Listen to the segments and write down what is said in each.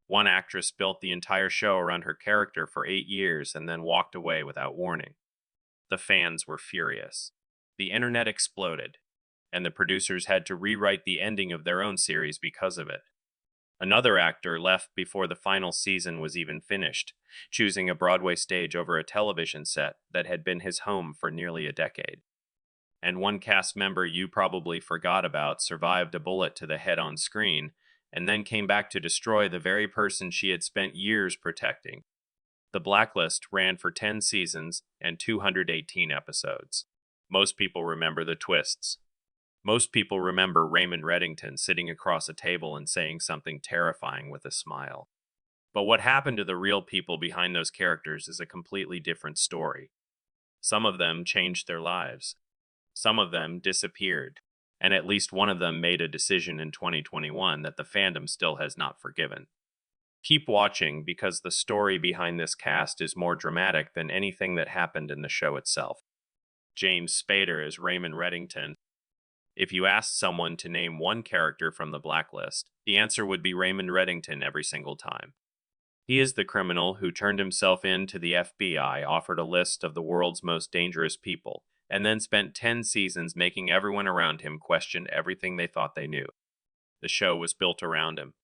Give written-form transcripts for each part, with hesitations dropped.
One actress built the entire show around her character for 8 years and then walked away without warning. The fans were furious. The internet exploded, and the producers had to rewrite the ending of their own series because of it. Another actor left before the final season was even finished, choosing a Broadway stage over a television set that had been his home for nearly a decade. And one cast member you probably forgot about survived a bullet to the head on screen, and then came back to destroy the very person she had spent years protecting. The Blacklist ran for 10 seasons and 218 episodes. Most people remember the twists. Most people remember Raymond Reddington sitting across a table and saying something terrifying with a smile. But what happened to the real people behind those characters is a completely different story. Some of them changed their lives. Some of them disappeared. And at least one of them made a decision in 2021 that the fandom still has not forgiven. Keep watching because the story behind this cast is more dramatic than anything that happened in the show itself. James Spader is Raymond Reddington. If you asked someone to name one character from the Blacklist, the answer would be Raymond Reddington every single time. He is the criminal who turned himself in to the FBI, offered a list of the world's most dangerous people, and then spent 10 seasons making everyone around him question everything they thought they knew. The show was built around him.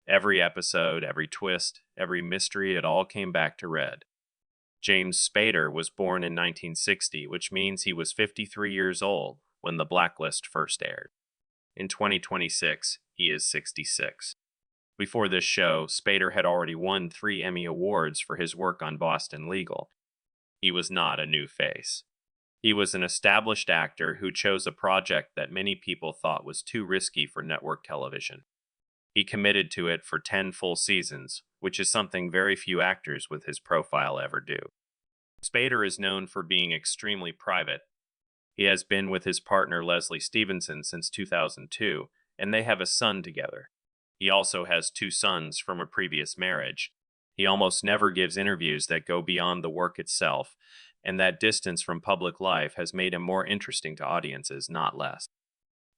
Every episode, every twist, every mystery, it all came back to Red. James Spader was born in 1960, which means he was 53 years old when The Blacklist first aired. In 2026, he is 66. Before this show, Spader had already won 3 Emmy Awards for his work on Boston Legal. He was not a new face. He was an established actor who chose a project that many people thought was too risky for network television. He committed to it for 10 full seasons, which is something very few actors with his profile ever do. Spader is known for being extremely private. He has been with his partner Leslie Stevenson since 2002, and they have a son together. He also has 2 sons from a previous marriage. He almost never gives interviews that go beyond the work itself, and that distance from public life has made him more interesting to audiences, not less.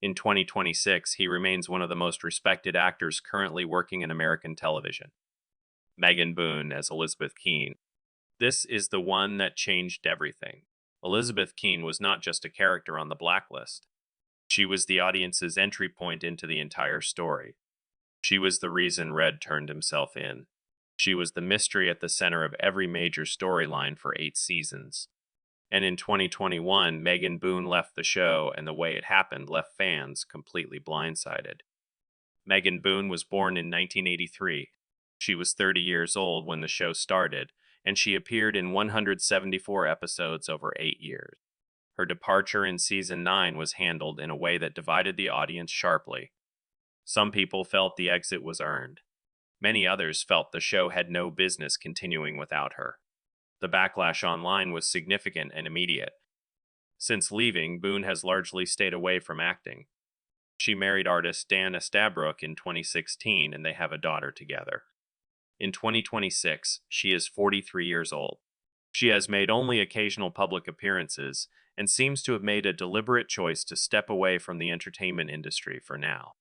In 2026, he remains one of the most respected actors currently working in American television. Megan Boone as Elizabeth Keene. This is the one that changed everything. Elizabeth Keene was not just a character on the Blacklist. She was the audience's entry point into the entire story. She was the reason Red turned himself in. She was the mystery at the center of every major storyline for 8 seasons. And in 2021, Megan Boone left the show, and the way it happened left fans completely blindsided. Megan Boone was born in 1983. She was 30 years old when the show started, and she appeared in 174 episodes over 8 years. Her departure in season 9 was handled in a way that divided the audience sharply. Some people felt the exit was earned. Many others felt the show had no business continuing without her. The backlash online was significant and immediate. Since leaving, Boone has largely stayed away from acting. She married artist Dan Estabrook in 2016, and they have a daughter together. In 2026, she is 43 years old. She has made only occasional public appearances and seems to have made a deliberate choice to step away from the entertainment industry for now.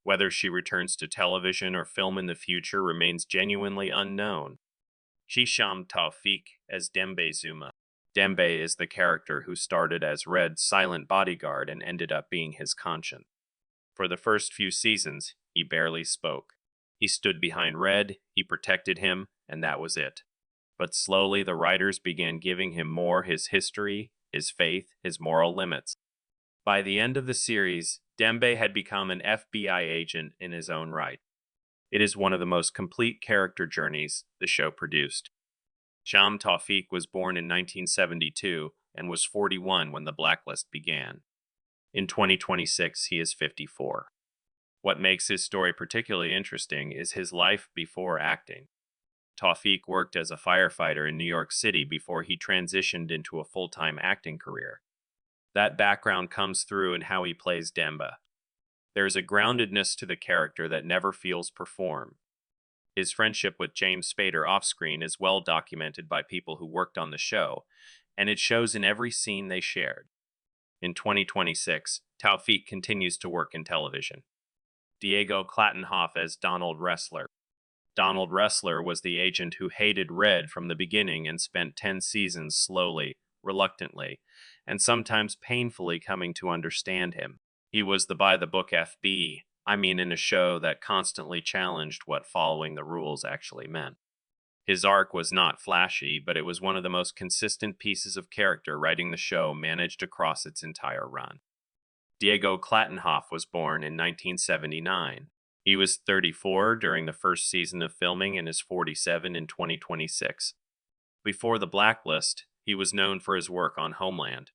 Whether she returns to television or film in the future remains genuinely unknown. Hisham Tawfiq as Dembe Zuma. Dembe is the character who started as Red's silent bodyguard and ended up being his conscience. For the first few seasons, he barely spoke. He stood behind Red, he protected him, and that was it. But slowly the writers began giving him more his history, his faith, his moral limits. By the end of the series, Dembe had become an FBI agent in his own right. It is one of the most complete character journeys the show produced. Hisham Tawfiq was born in 1972 and was 41 when The Blacklist began. In 2026, he is 54. What makes his story particularly interesting is his life before acting. Tawfiq worked as a firefighter in New York City before he transitioned into a full-time acting career. That background comes through in how he plays Dembe. There is a groundedness to the character that never feels performed. His friendship with James Spader off-screen is well documented by people who worked on the show, and it shows in every scene they shared. In 2026, Tawfiq continues to work in television. Klattenhoff as Donald Ressler. Donald Ressler was the agent who hated Red from the beginning and spent 10 seasons slowly, reluctantly, and sometimes painfully coming to understand him. He was the by-the-book FB, in a show that constantly challenged what following the rules actually meant. His arc was not flashy, but it was one of the most consistent pieces of character writing the show managed across its entire run. Diego Klattenhoff was born in 1979. He was 34 during the first season of filming and is 47 in 2026. Before the Blacklist, he was known for his work on Homeland.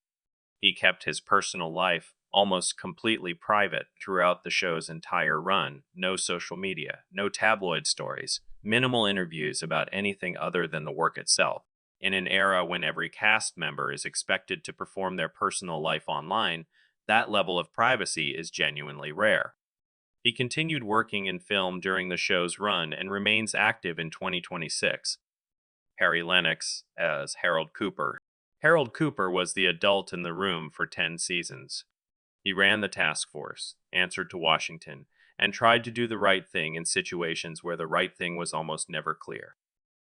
He kept his personal life almost completely private throughout the show's entire run. No social media, no tabloid stories, minimal interviews about anything other than the work itself. In an era when every cast member is expected to perform their personal life online, that level of privacy is genuinely rare. He continued working in film during the show's run and remains active in 2026. Lennix as Harold Cooper. Harold Cooper was the adult in the room for 10 seasons. He ran the task force, answered to Washington, and tried to do the right thing in situations where the right thing was almost never clear.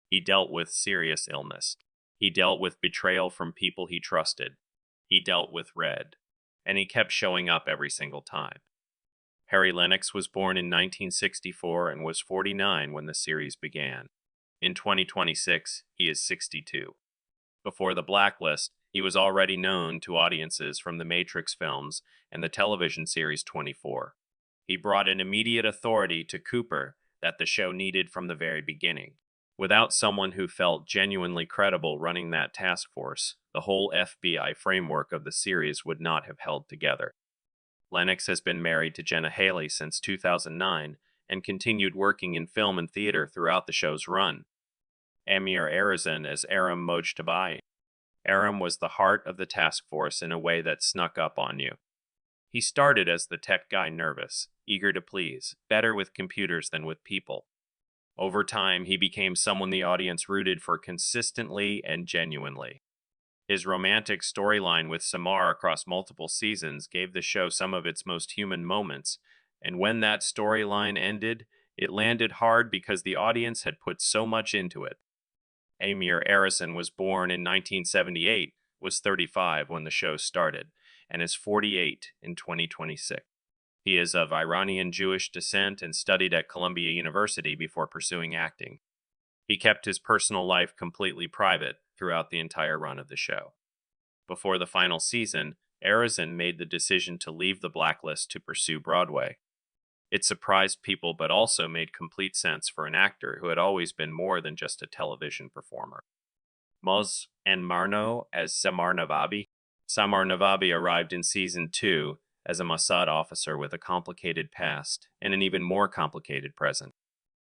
He dealt with serious illness. He dealt with betrayal from people he trusted. He dealt with Red. And he kept showing up every single time. Lennix was born in 1964 and was 49 when the series began. In 2026, he is 62. Before the Blacklist, he was already known to audiences from the Matrix films and the television series 24. He brought an immediate authority to Cooper that the show needed from the very beginning. Without someone who felt genuinely credible running that task force, the whole FBI framework of the series would not have held together. Lennix has been married to Jenna Haley since 2009 and continued working in film and theater throughout the show's run. Amir Arison as Aram Mozhan. Aram was the heart of the task force in a way that snuck up on you. He started as the tech guy, nervous, eager to please, better with computers than with people. Over time, he became someone the audience rooted for consistently and genuinely. His romantic storyline with Samar across multiple seasons gave the show some of its most human moments, and when that storyline ended, it landed hard because the audience had put so much into it. Amir Arison was born in 1978, was 35 when the show started, and is 48 in 2026. He is of Iranian Jewish descent and studied at Columbia University before pursuing acting. He kept his personal life completely private throughout the entire run of the show. Before the final season, Arison made the decision to leave the Blacklist to pursue Broadway. It surprised people but also made complete sense for an actor who had always been more than just a television performer. Mozhan and Marno as Samar Navabi. Samar Navabi arrived in Season 2 as a Mossad officer with a complicated past and an even more complicated present.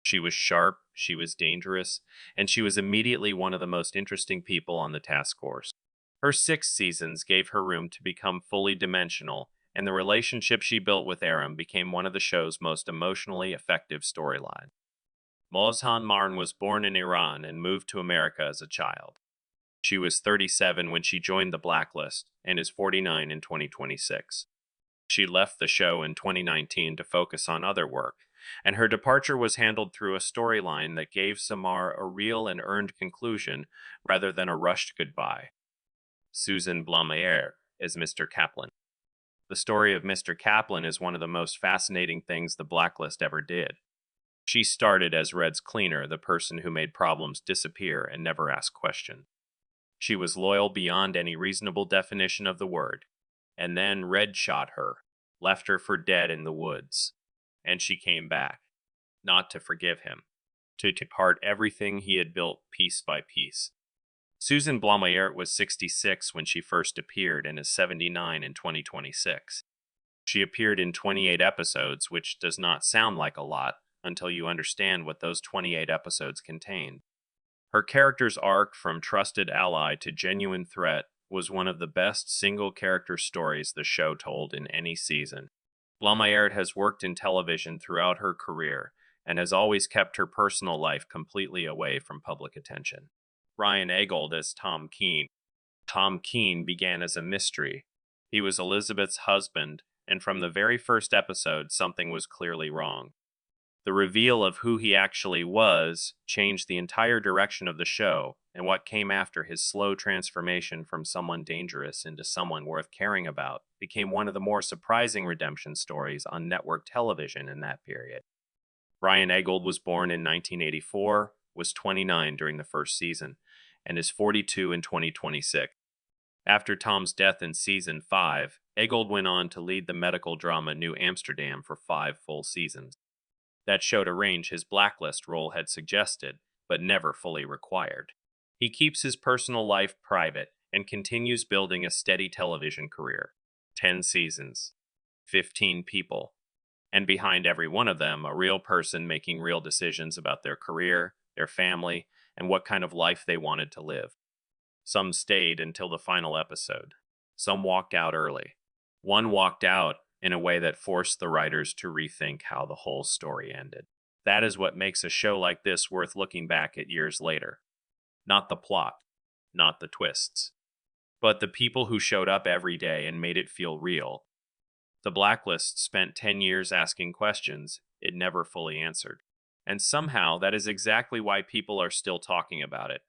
She was sharp, she was dangerous, and she was immediately one of the most interesting people on the task force. Her 6 seasons gave her room to become fully dimensional, and the relationship she built with Aram became one of the show's most emotionally effective storylines. Mozhan Marn was born in Iran and moved to America as a child. She was 37 when she joined the Blacklist and is 49 in 2026. She left the show in 2019 to focus on other work, and her departure was handled through a storyline that gave Samar a real and earned conclusion rather than a rushed goodbye. Susan Blommaert is Mr. Kaplan. The story of Mr. Kaplan is one of the most fascinating things the Blacklist ever did. She started as Red's cleaner, the person who made problems disappear and never asked questions. She was loyal beyond any reasonable definition of the word. And then Red shot her, left her for dead in the woods. And she came back, not to forgive him, to depart everything he had built piece by piece. Susan Blommaert was 66 when she first appeared and is 79 in 2026. She appeared in 28 episodes, which does not sound like a lot until you understand what those 28 episodes contained. Her character's arc from trusted ally to genuine threat was one of the best single-character stories the show told in any season. Blommaert has worked in television throughout her career and has always kept her personal life completely away from public attention. Eggold as Tom Keene. Tom Keene began as a mystery. He was Elizabeth's husband, and from the very first episode, something was clearly wrong. The reveal of who he actually was changed the entire direction of the show, and what came after his slow transformation from someone dangerous into someone worth caring about became one of the more surprising redemption stories on network television in that period. Brian Eggold was born in 1984, was 29 during the first season, and is 42 in 2026. After Tom's death in season 5, Eggold went on to lead the medical drama New Amsterdam for 5 full seasons. That showed a range his Blacklist role had suggested, but never fully required. He keeps his personal life private and continues building a steady television career. 10 seasons, 15 people, and behind every one of them, a real person making real decisions about their career, their family, and what kind of life they wanted to live. Some stayed until the final episode. Some walked out early. One walked out in a way that forced the writers to rethink how the whole story ended. That is what makes a show like this worth looking back at years later. Not the plot, not the twists, but the people who showed up every day and made it feel real. The Blacklist spent 10 years asking questions it never fully answered. And somehow that is exactly why people are still talking about it.